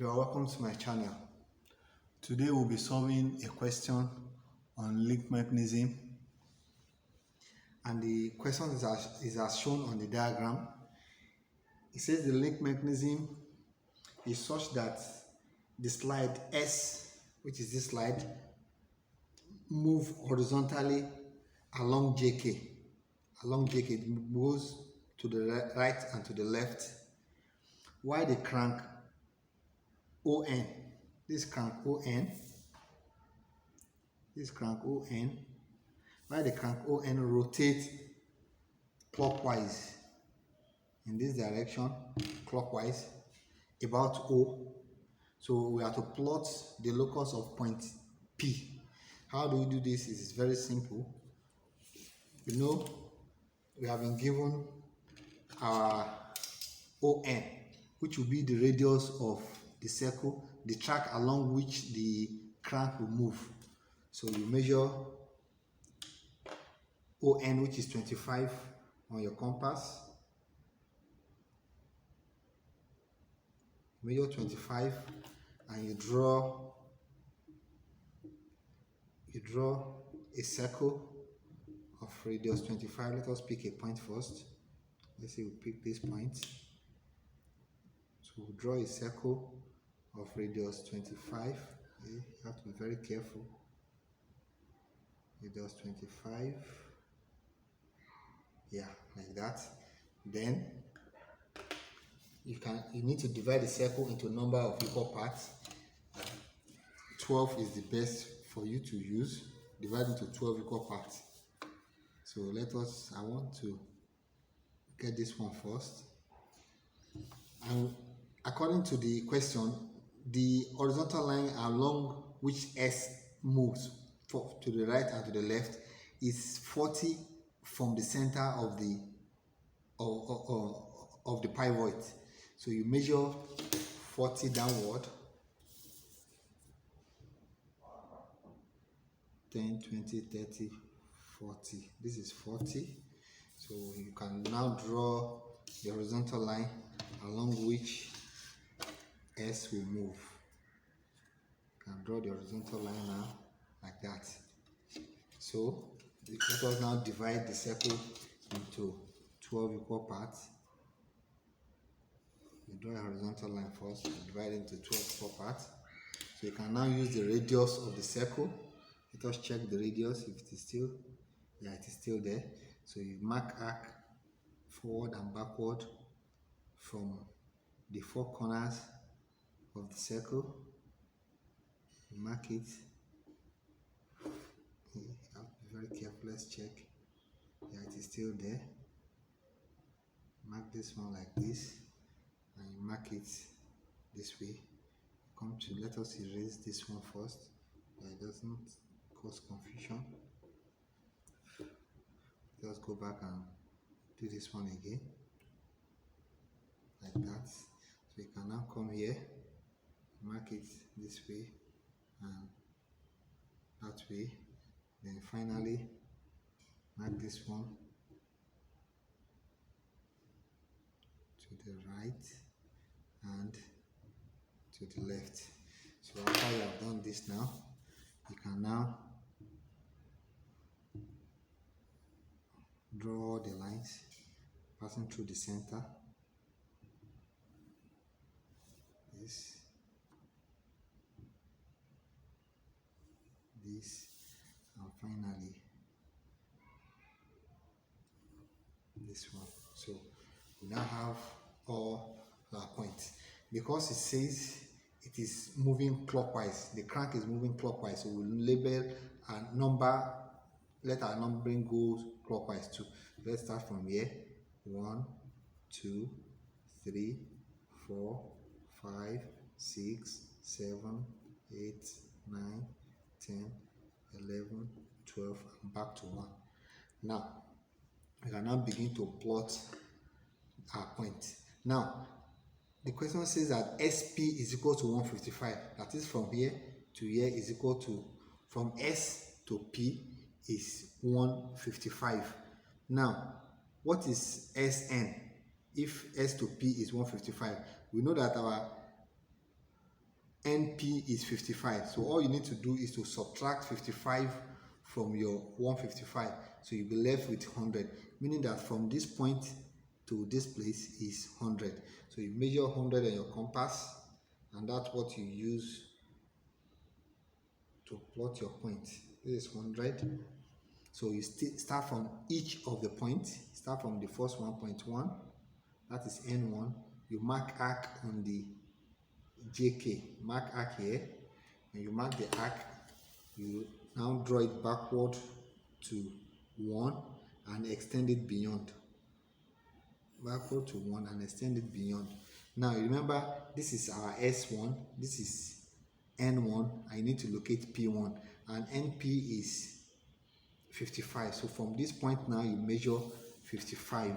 You are welcome to my channel. Today we'll be solving a question on link mechanism, and the question is as shown on the diagram. It says the link mechanism is such that the slide S, which is this slide, move horizontally along JK. Along JK, it moves to the right and to the left, while the crank ON, this crank ON, while the crank ON rotates clockwise in this direction, clockwise about O. So we have to plot the locus of point P. How do we do this? It is very simple. You know, we have been given our ON, which will be the radius of the circle, the track along which the crank will move. So you measure ON, which is 25 on your compass. Measure 25 and you draw a circle of radius 25. Let us pick a point first. Let's say we pick this point. So we'll draw a circle of radius 25. Okay, you have to be very careful. Radius 25. Yeah, like that. Then you need to divide the circle into a number of equal parts. 12 is the best for you to use. Divide into 12 equal parts. So I want to get this one first. And according to the question, the horizontal line along which S moves to the right and to the left is 40 from the center of the pivot. So you measure 40 downward, 10, 20, 30, 40. This is 40. So you can now draw the horizontal line along which S will move. You can draw the horizontal line now like that. So let us now divide the circle into 12 equal parts. You draw a horizontal line first, you divide into 12 equal parts. So you can now use the radius of the circle. Let us check the radius if it is still, yeah, it is still there. So you mark arc forward and backward from the four corners of the circle. You mark it. Okay, you have to be very careful. Let's check. Yeah, it is still there. Mark this one like this, and you mark it this way. Let us erase this one first, so it doesn't cause confusion. Let's go back and do this one again, like that. So you can now come here, mark it this way and that way. Then finally mark this one to the right and to the left. So after you have done this now, you can now draw the lines passing through the center. This, and finally this one. So we now have all our points. Because it says it is moving clockwise, the crank is moving clockwise, so we'll label a number, let our numbering go clockwise too. Let's start from here. 1, 2, 3, 4, 5, 6, 7, 8, 9, 10, 11, 12, and back to 1. Now we can now begin to plot our point. Now the question says that SP is equal to 155. That is, from here to here is equal to, from S to P is 155. Now what is SN? If S to P is 155, we know that our NP is 55. So all you need to do is to subtract 55 from your 155. So you'll be left with 100, meaning that from this point to this place is 100. So you measure 100 on your compass, and that's what you use to plot your point. This is 100. So you start from each of the points. Start from the first 1.1, that is N1. You mark arc on the JK, mark arc here. When you mark the arc, you now draw it backward to 1 and extend it beyond. Backward to 1 and extend it beyond. Now remember, this is our S1, this is N1. I need to locate P1, and NP is 55. So from this point now, you measure 55.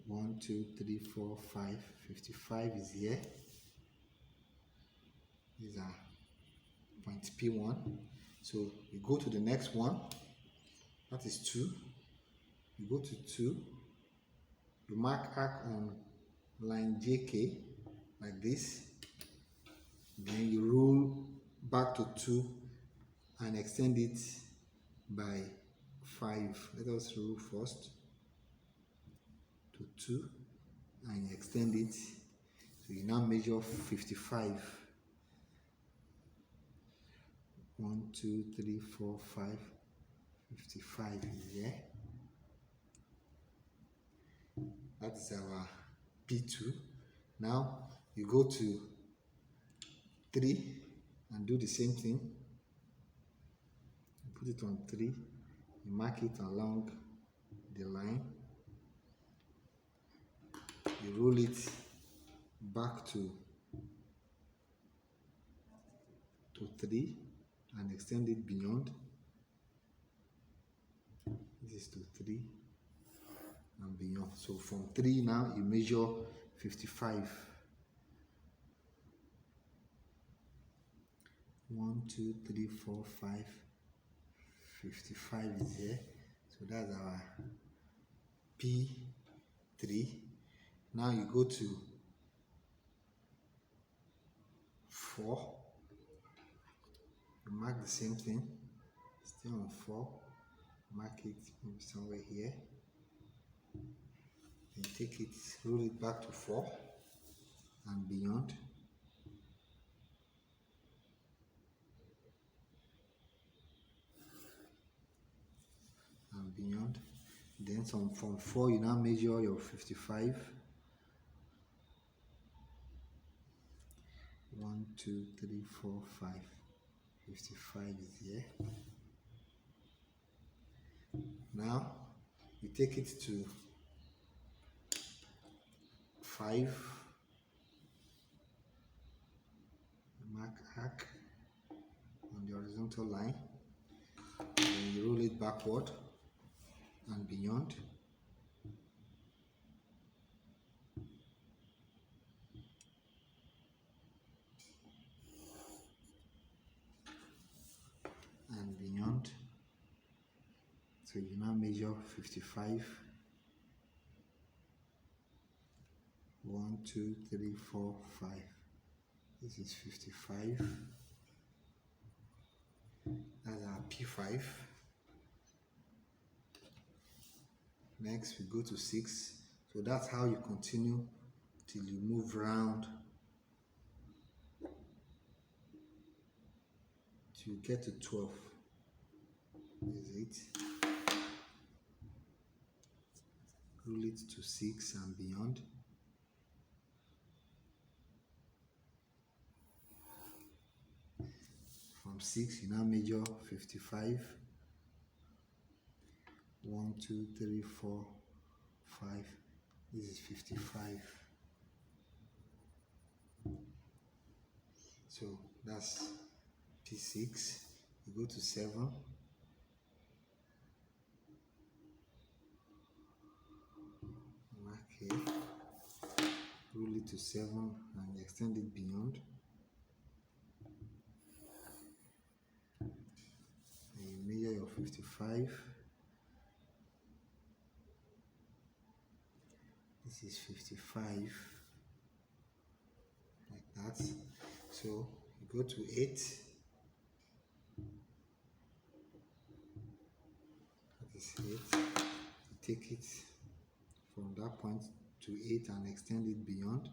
1, 2, 3, 4, 5. 55 is here. These are point P1. So you go to the next one, that is 2. You go to 2. You mark arc on line JK like this. Then you roll back to 2 and extend it by 5. Let us roll first to 2 and extend it. So you now measure 55. 1, 2, 3, 4, 5. 55 is here. That is our P2. Now you go to 3 and do the same thing. You put it on 3. You mark it along the line. You roll it back to 3 and extend it beyond. This is to 3 and beyond. So from 3 now you measure 55. 1, 2, 3, 4, 5. 55 is here. So that's our P3. Now you go to 4. You mark the same thing. Stay on 4. Mark it somewhere here. Then take it, roll it back to 4 and beyond. And beyond. Then from 4 you now measure your 55. 1, 2, 3, 4, 5. 55 is here. Now you take it to 5. Mark arc on the horizontal line. Then you roll it backward and beyond. And beyond. So you now measure 55. 1, 2, 3, 4, 5. This is 55. That's our P5. Next we go to 6. So that's how you continue till you move round till you get to 12. This is it. Roll it to 6 and beyond. From 6 you now measure 55. 1, 2, 3, 4, 5. This is 55. So that's P6. You go to 7. Mark here. Roll it to 7 and extend it beyond. And you measure your 55. This is 55. that. So you go to 8, that is 8, you take it from that point to 8 and extend it beyond,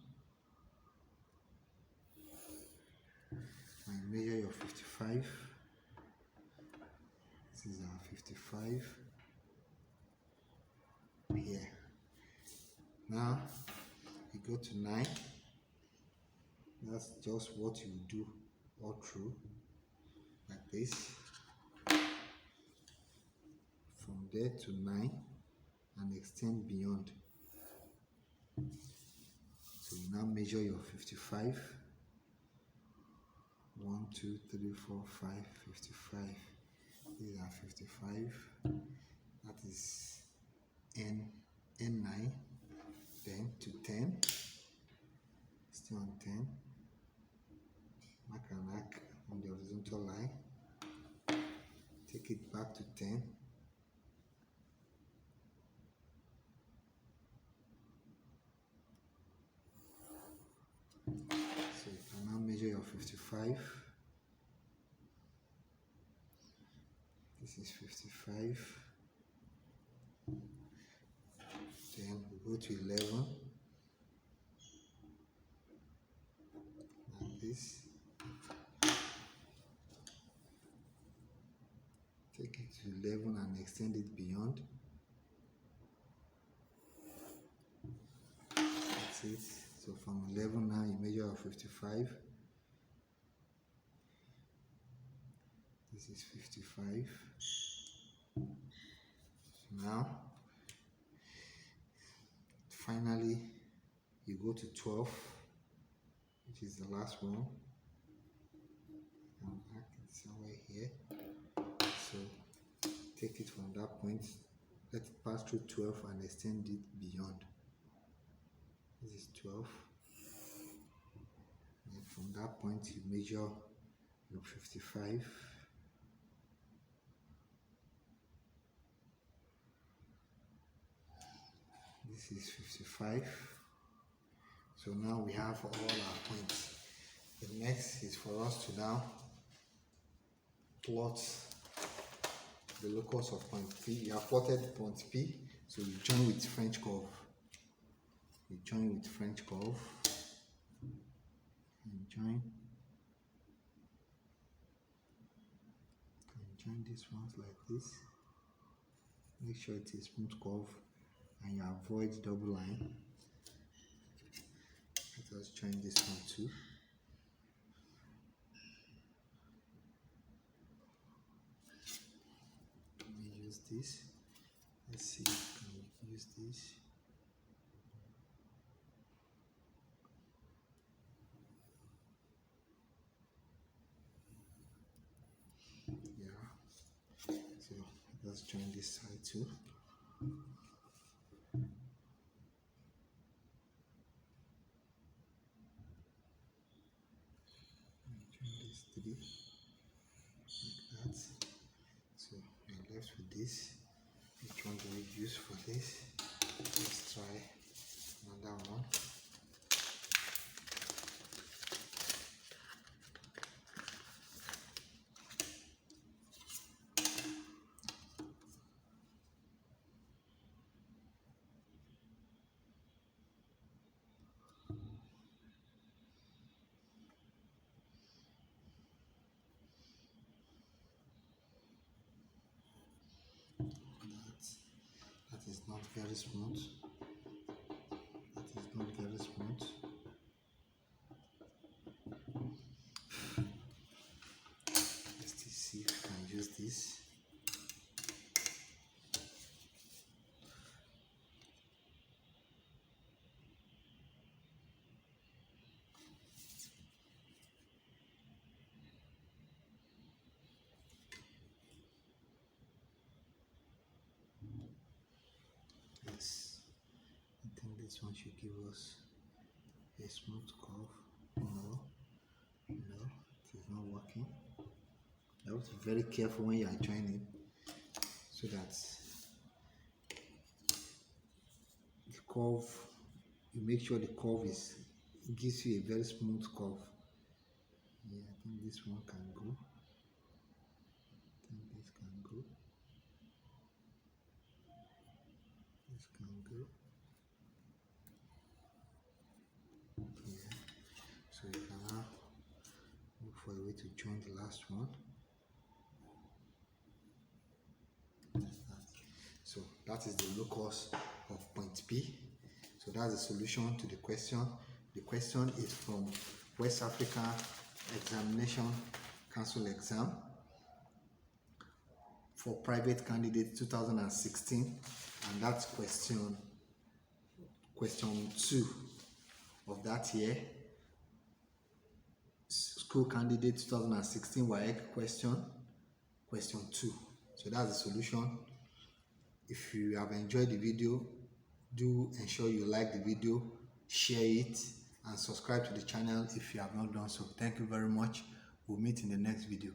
and measure your 55. This is our 55 here. Now you go to 9. That's just what you do all through, like this, from there to 9 and extend beyond. So you now measure your 55. 1, 2, 3, 4, 5, 55. These are 55. That is N9. Then to 10. Still on 10. Mark an arc on the horizontal line. Take it back to 10. So you can now measure your 55. This is 55. Then we go to 11. Like this. Take it to 11 and extend it beyond. That's it. So from 11 now you measure your 55. This is 55. Now, finally, you go to 12, which is the last one. And I can somewhere here. So take it from that point, let it pass through 12 and extend it beyond. This is 12. And from that point, you measure your 55. This is 55. So now we have all our points. The next is for us to now plot the locus of point P. You have plotted point P, so you join with French curve. You join with French curve and join these ones like this. Make sure it is smooth curve and you avoid double line. Let us join this one too. Let me use this. Let's see, can we use this? Yeah. So let's join this side too. Like that. So we're left with this. Which one do we use for this? Let's try another one. That is not very smooth. That is not very smooth. Let's see if we can use this. Yes, I think this one should give us a smooth curve. No, it is not working. You have to be very careful when you are joining so that the curve, you make sure the curve is it gives you a very smooth curve. Yeah, I think this one can go. I think this can go. This can go. Yeah. So you can now look for a way to join the last one. So that is the locus of point P. So that's the solution to the question. The question is from West Africa Examination Council exam for private candidate 2016, and that's question 2 of that year. School candidate 2016 WAEC question 2. So that's the solution. If you have enjoyed the video, do ensure you like the video, share it, and subscribe to the channel if you have not done so. Thank you very much. We'll meet in the next video.